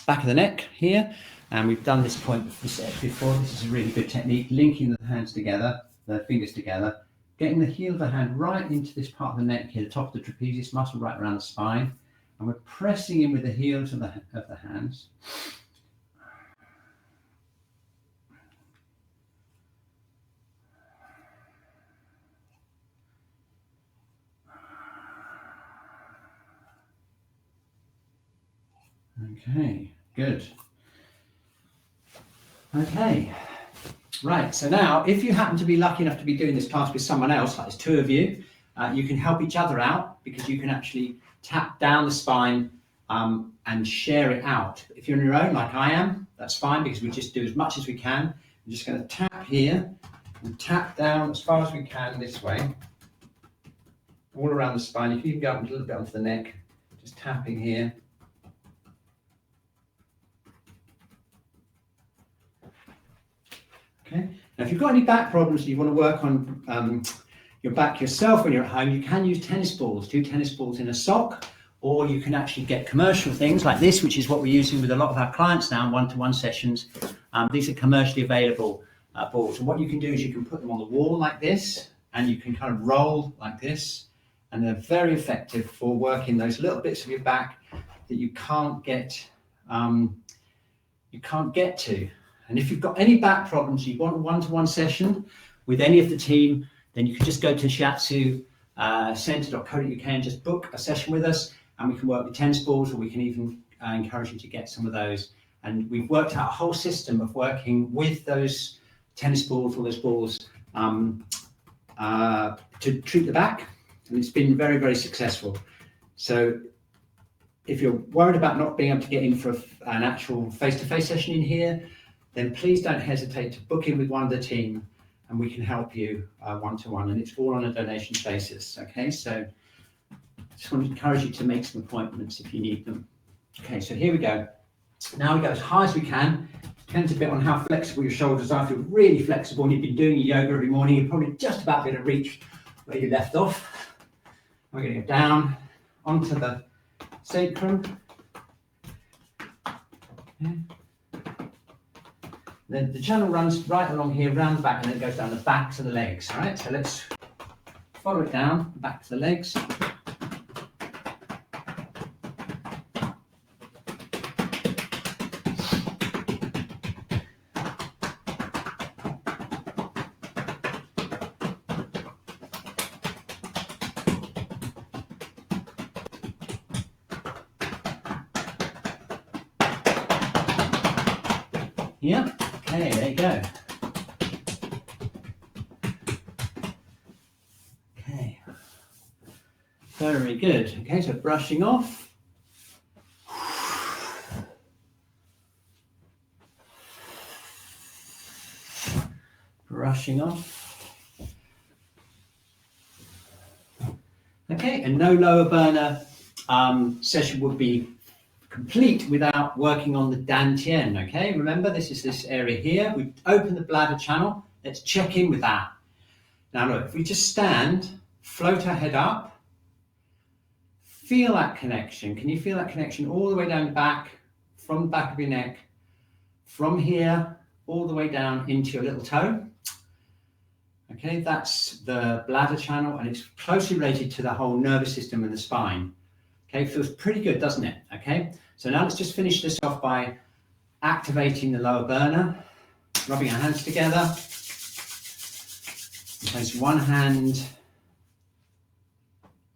back of the neck here, and we've done this point before. This is a really good technique, linking the hands together, the fingers together, getting the heel of the hand right into this part of the neck here, the top of the trapezius muscle right around the spine, and we're pressing in with the heels of the hands. Okay, good. Okay, right, so now if you happen to be lucky enough to be doing this class with someone else, like there's two of you, you can help each other out because you can actually tap down the spine and share it out. If you're on your own, like I am, that's fine because we just do as much as we can. I'm just going to tap here and tap down as far as we can this way, all around the spine. You can even go up a little bit onto the neck, just tapping here. Okay. Now, if you've got any back problems and you want to work on your back yourself when you're at home, you can use tennis balls, 2 tennis balls in a sock, or you can actually get commercial things like this, which is what we're using with a lot of our clients now in one-to-one sessions. These are commercially available balls. And what you can do is you can put them on the wall like this, and you can kind of roll like this, and they're very effective for working those little bits of your back that you can't get to. And if you've got any back problems, you want a one-to-one session with any of the team, then you can just go to Shiatsu Centre.co.uk and just book a session with us, and we can work with tennis balls, or we can even encourage you to get some of those. And we've worked out a whole system of working with those tennis balls or those balls to treat the back, and it's been very, very successful. So if you're worried about not being able to get in for an actual face-to-face session in here, then please don't hesitate to book in with one of the team, and we can help you one-to-one, and it's all on a donation basis. Okay, so I just want to encourage you to make some appointments if you need them. Okay, so here we go. Now we go as high as we can. Depends a bit on how flexible your shoulders are. If you're really flexible and you've been doing your yoga every morning, you're probably just about going to reach where you left off. We're going to go down onto the sacrum. Okay. Then the channel runs right along here, round the back, and then it goes down the backs of the legs. All right, so let's follow it down, back to the legs. Yeah. Okay, there you go. Okay, very good. Okay, so brushing off. Brushing off. Okay, and no lower burner session would be complete without working on the dantian. Okay, remember this is this area here. We open the bladder channel. Let's check in with that. Now look, if we just stand, float our head up, feel that connection. Can you feel that connection all the way down the back, from the back of your neck, from here all the way down into your little toe? Okay, that's the bladder channel, and it's closely related to the whole nervous system and the spine. Okay, feels pretty good, doesn't it? Okay, so now let's just finish this off by activating the lower burner, rubbing our hands together. Place one hand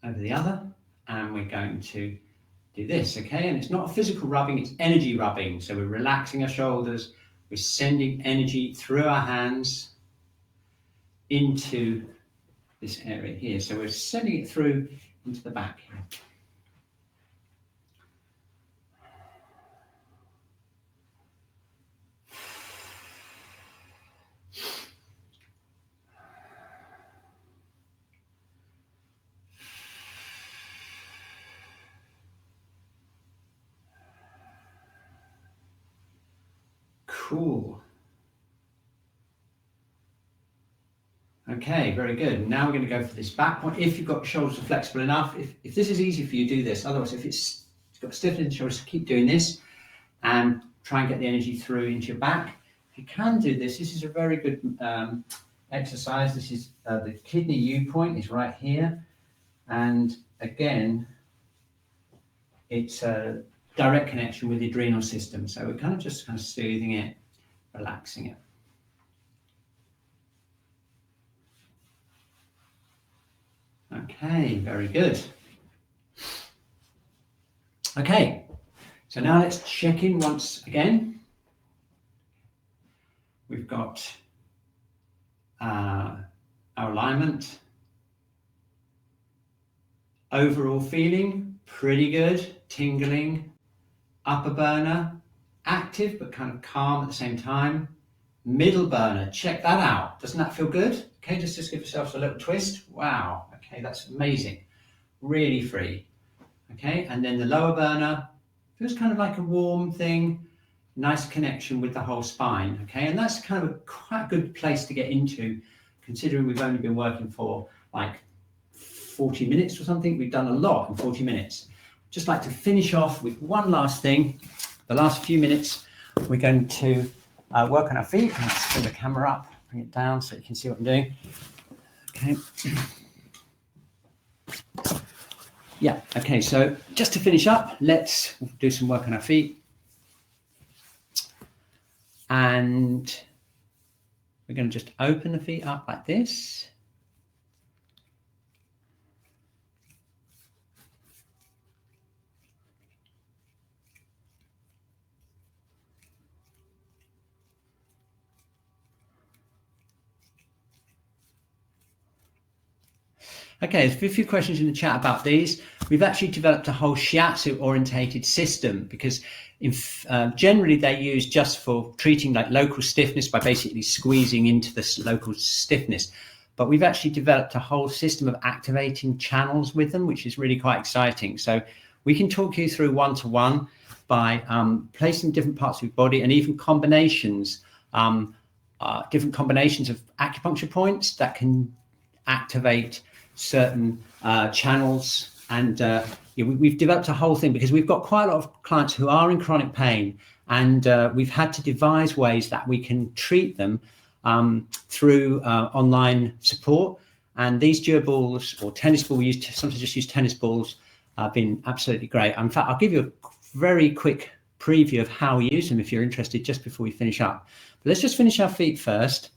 over the other, and we're going to do this, okay? And it's not a physical rubbing, it's energy rubbing. So we're relaxing our shoulders, we're sending energy through our hands into this area here. So we're sending it through into the back here. Cool. Okay, very good. Now we're going to go for this back point. If you've got shoulders are flexible enough, if this is easy for you, do this. Otherwise, if it's got stiffness in the shoulders, keep doing this and try and get the energy through into your back. If you can do this, this is a very good exercise. This is the kidney U point is right here. And again, it's a direct connection with the adrenal system. So we're kind of just kind of soothing it, relaxing it. Okay, very good. Okay, so now let's check in once again. We've got our alignment. Overall feeling, pretty good, tingling. Upper burner, active but kind of calm at the same time. Middle burner, check that out. Doesn't that feel good? Okay, just give yourself a little twist. Wow, okay, that's amazing. Really free. Okay, and then the lower burner feels kind of like a warm thing, nice connection with the whole spine. Okay, and that's kind of a quite good place to get into, considering we've only been working for like 40 minutes or something. We've done a lot in 40 minutes. Just like to finish off with one last thing. The last few minutes, we're going to work on our feet. Let's bring the camera up, bring it down so you can see what I'm doing. Okay. Yeah, okay, so just to finish up, let's do some work on our feet. And we're going to just open the feet up like this. Okay, there's a few questions in the chat about these. We've actually developed a whole shiatsu orientated system because generally they're used just for treating like local stiffness by basically squeezing into this local stiffness. But we've actually developed a whole system of activating channels with them, which is really quite exciting. So we can talk you through one-to-one by placing different parts of your body and even combinations, different combinations of acupuncture points that can activate certain channels. And we've developed a whole thing because we've got quite a lot of clients who are in chronic pain, and we've had to devise ways that we can treat them through online support. And these duo balls or tennis ball, we used to sometimes just use tennis balls, have been absolutely great. In fact, I'll give you a very quick preview of how we use them if you're interested, just before we finish up. But let's just finish our feet first.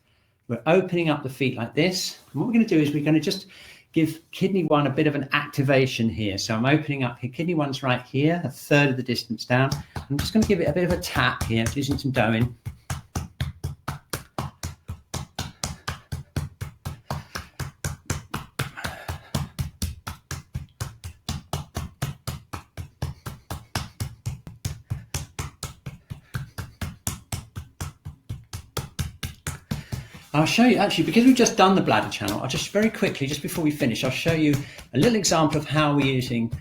We're opening up the feet like this. And what we're going to do is we're going to just give kidney one a bit of an activation here. So I'm opening up here. Kidney one's right here, a third of the distance down. I'm just going to give it a bit of a tap here, using some dough. I'll show you, actually, because we've just done the bladder channel, I'll just very quickly, just before we finish, I'll show you a little example of how we're using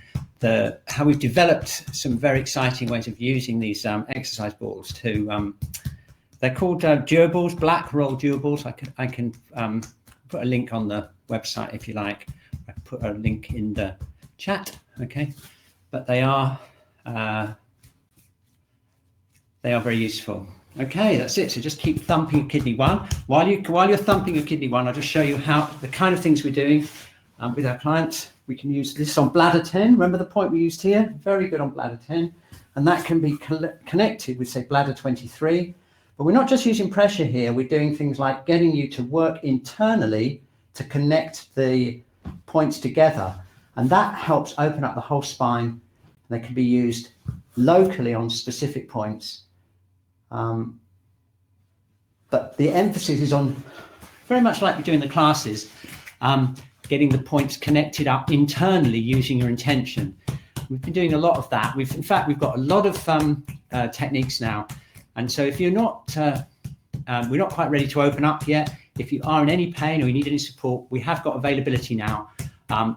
how we've developed some very exciting ways of using these exercise balls to, they're called duo balls, black roll duo balls. I can put a link on the website if you like. I can put a link in the chat, okay? But they are very useful. Okay, that's it. So just keep thumping kidney one. While you're thumping your kidney one, I'll just show you how the kind of things we're doing with our clients. We can use this on bladder 10. Remember the point we used here? Very good on bladder 10. And that can be connected with, say, bladder 23. But we're not just using pressure here. We're doing things like getting you to work internally to connect the points together. And that helps open up the whole spine. They can be used locally on specific points. but the emphasis is on, very much like we do in the classes, getting the points connected up internally using your intention. We've been doing a lot of that. In fact, we've got a lot of techniques now. And so if you're not, we're not quite ready to open up yet. If you are in any pain or you need any support, we have got availability now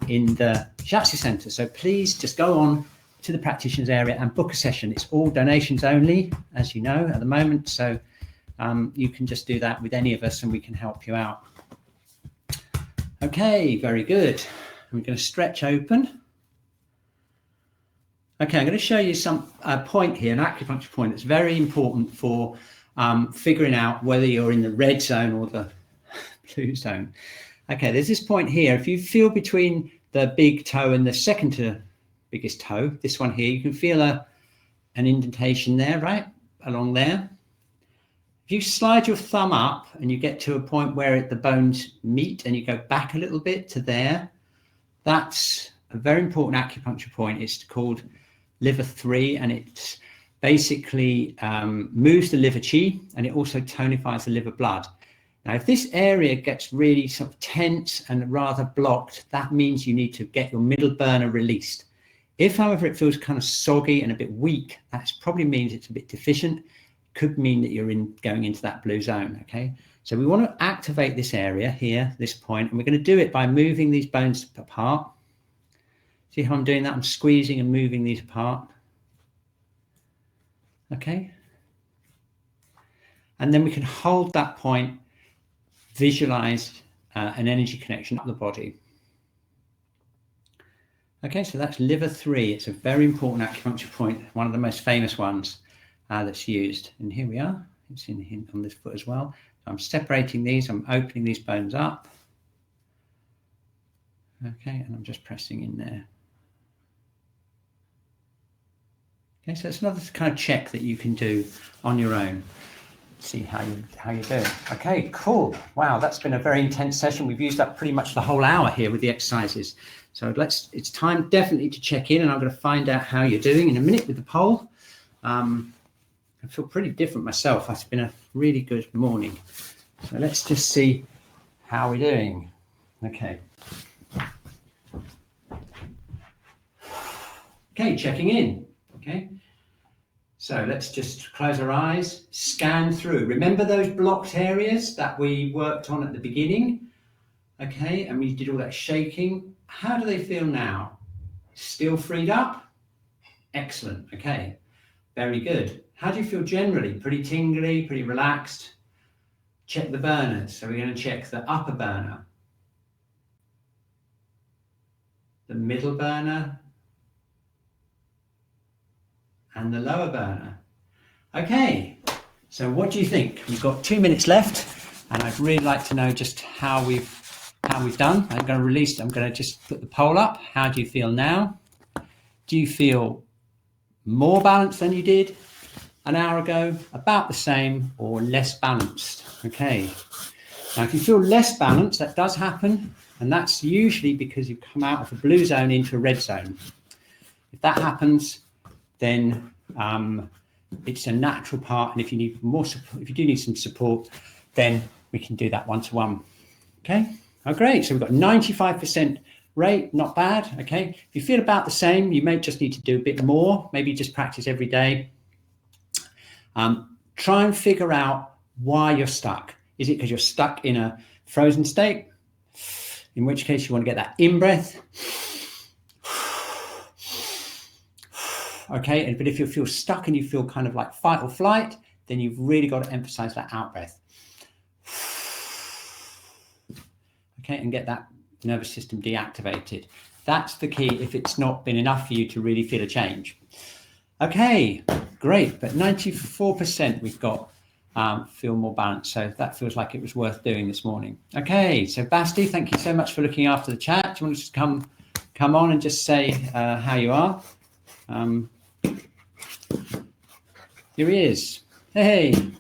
in the Shiatsu Centre. So please just go on to the practitioners area and book a session. It's all donations only, as you know, at the moment. So you can just do that with any of us and we can help you out. Okay, very good. I'm going to stretch open. Okay, I'm going to show you some point here, an acupuncture point that's very important for figuring out whether you're in the red zone or the blue zone. Okay, there's this point here. If you feel between the big toe and the second to biggest toe, this one here, you can feel an indentation there, right? Along there. If you slide your thumb up and you get to a point where the bones meet and you go back a little bit to there, that's a very important acupuncture point. It's called liver 3, and it basically moves the liver chi, and it also tonifies the liver blood. Now, if this area gets really sort of tense and rather blocked, that means you need to get your middle burner released. If, however, it feels kind of soggy and a bit weak, that probably means it's a bit deficient. Could mean that you're going into that blue zone. Okay, so we want to activate this area here, this point, and we're going to do it by moving these bones apart. See how I'm doing that? I'm squeezing and moving these apart. Okay, and then we can hold that point, visualize an energy connection up the body. Okay, so that's liver 3. It's a very important acupuncture point, one of the most famous ones that's used. And here we are. It's in the hint on this foot as well. So I'm separating these. I'm opening these bones up. Okay, and I'm just pressing in there. Okay, so it's another kind of check that you can do on your own. See how you do. Okay, cool. Wow, that's been a very intense session. We've used up pretty much the whole hour here with the exercises. So it's time definitely to check in, and I'm going to find out how you're doing in a minute with the poll. I feel pretty different myself. It's been a really good morning. So let's just see how we're doing. Okay. Okay, checking in. Okay. So let's just close our eyes, scan through. Remember those blocked areas that we worked on at the beginning? Okay, and we did all that shaking. How do they feel now? Still freed up? Excellent. Okay, very good. How do you feel generally? Pretty tingly, pretty relaxed? Check the burners. So we're going to check the upper burner, the middle burner, and the lower burner. Okay, so what do you think? We've got 2 minutes left, and I'd really like to know just how we've done. I'm going to just put the poll up. How do you feel now? Do you feel more balanced than you did an hour ago, about the same, or less balanced? Okay, now if you feel less balanced, that does happen, and that's usually because you've come out of a blue zone into a red zone. If that happens, then it's a natural part, and if you need more support, if you do need some support, then we can do that one-to-one. Okay, oh great, so we've got 95% rate, not bad. Okay, if you feel about the same, you may just need to do a bit more, maybe just practice every day. Try and figure out why you're stuck. Is it because you're stuck in a frozen state? In which case you want to get that in breath. Okay, but if you feel stuck and you feel kind of like fight or flight, then you've really got to emphasize that out breath. Okay, and get that nervous system deactivated. That's the key if it's not been enough for you to really feel a change. Okay, great, but 94% we've got feel more balanced, so that feels like it was worth doing this morning. Okay, so Basti, thank you so much for looking after the chat. Do you want to just come on and just say how you are? Here he is. Hey, there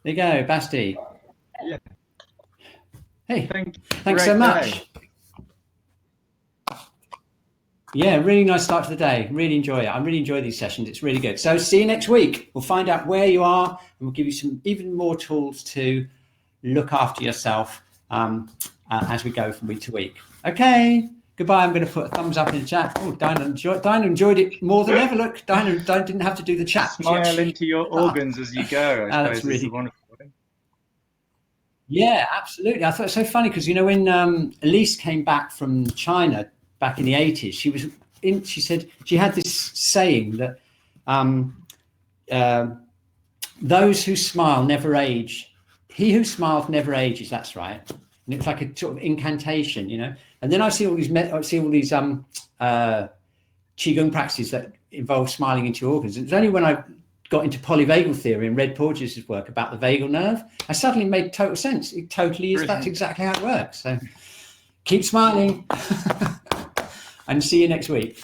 you go, Basti. Yeah. Hey, thanks so much. Yeah, really nice start to the day. Really enjoy it. I really enjoy these sessions. It's really good. So see you next week. We'll find out where you are, and we'll give you some even more tools to look after yourself as we go from week to week. Okay. Goodbye. I'm going to put a thumbs up in the chat. Oh, Dinah enjoyed it more than ever. Look, Dinah didn't have to do the chat. Smile into your organs as you go. I suppose really is a wonderful thing. Yeah, absolutely. I thought it was so funny because, you know, when Elise came back from China back in the 80s, she said she had this saying that those who smile never age. He who smiles never ages. That's right. And it's like a sort of incantation, you know. And then I see all these qigong practices that involve smiling into your organs. It's only when I got into polyvagal theory and read Porges' work about the vagal nerve, I suddenly made total sense. It totally is. That's exactly how it works. So keep smiling and see you next week.